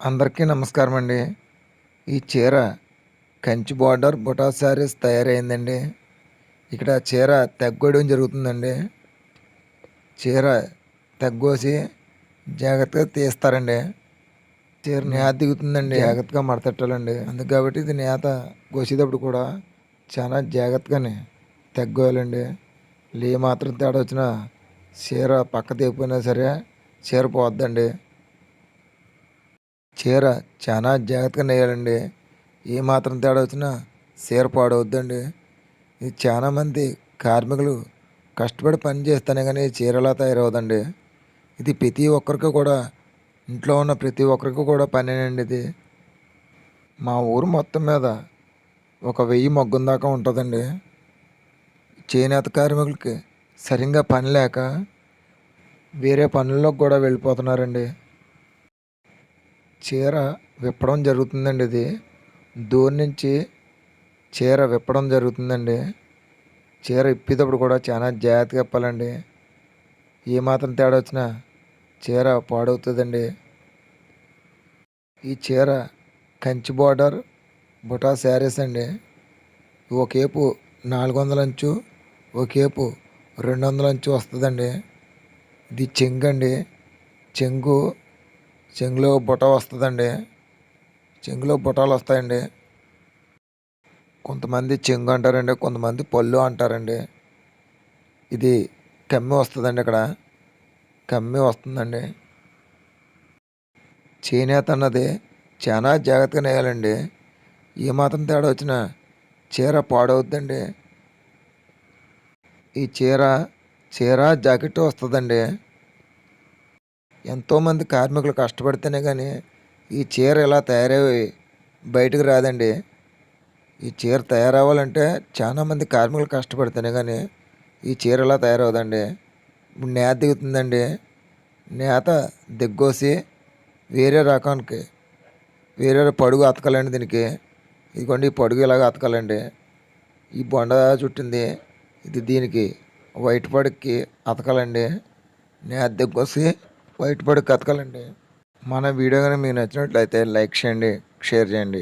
అందరికీ నమస్కారం అండి. ఈ చీర కంచి బార్డర్ బుటా శారీస్ తయారైందండి. ఇక్కడ చీర తెగ్గోయడం జరుగుతుందండి. చీర తెగ్గోసి జాగ్రత్తగా తీస్తారండి. చీర నేత దిగుతుందండి, జాగ్రత్తగా మడతెట్టాలండి. అందుకు కాబట్టి ఇది నేత కోసేటప్పుడు కూడా చాలా జాగ్రత్తగానే తెగ్గోయాలండి. మాత్రం తేడా వచ్చినా చీర పక్క తెగిపోయినా సరే చీర పోద్దండి. చీర చాలా జాగ్రత్తగా నేయాలండి. ఏ మాత్రం తేడా వచ్చినా చీర పాడవద్దండి. ఇది చాలామంది కార్మికులు కష్టపడి పని చేస్తేనే కానీ చీర ఎలా తయారవదండి. ఇది ప్రతి ఒక్కరికి కూడా, ఇంట్లో ఉన్న ప్రతి ఒక్కరికి కూడా పనేనండి ఇది. మా ఊరు మొత్తం మీద ఒక 1000 మగ్గం దాకా ఉంటుందండి. చేనేత కార్మికులకి సరిగ్గా పని లేక వేరే పనుల్లోకి కూడా వెళ్ళిపోతున్నారండి. చీర విప్పడం జరుగుతుందండి. ఇది దూరం నుంచి చీర విప్పడం జరుగుతుందండి. చీర ఇప్పేటప్పుడు కూడా చాలా జాగ్రత్తగా ఇప్పాలండి. ఏమాత్రం తేడా వచ్చినా చీర పాడవుతుందండి. ఈ చీర కంచి బార్డర్ బుటా శారీస్ అండి. ఒకేపు 400 అంచు, ఒకేపు 200 అంచు వస్తుందండి. ఇది చెంగు అండి. చెంగులో బుట్ట వస్తుందండి. చెంగులో బుటాలు వస్తాయండి. కొంతమంది చెంగు అంటారండి, కొంతమంది పళ్ళు అంటారండి. ఇది కమ్మి వస్తుందండి. ఇక్కడ కమ్మి వస్తుందండి. చేనేత అన్నది చాలా జాగ్రత్తగా నేయాలండి. ఏమాత్రం తేడా వచ్చినా చీర పాడవుద్దండి. ఈ చీర జాకెట్ వస్తుందండి. ఎంతోమంది కార్మికులు కష్టపడితేనే కానీ ఈ చీర ఇలా తయారై బయటకు రాదండి. ఈ చీర తయారవ్వాలంటే చాలామంది కార్మికులు కష్టపడితేనే కానీ ఈ చీర ఇలా తయారవుదండి. ఇప్పుడు నేత దిగుతుందండి. నేత దిగ్గోసి వేరే రకానికి వేరే పడుగు అతకాలండి. దీనికి ఇదిగోండి, ఈ పడుగు ఇలాగ అతకాలండి. ఈ బొండ చుట్టింది ఇది దీనికి వైట్ పడుగుకి అతకాలండి. నేత దిగ్గోసి వైట్ పడుగుకి అతకాలండి. మన వీడియో కానీ మీకు నచ్చినట్లయితే లైక్ చేయండి, షేర్ చేయండి.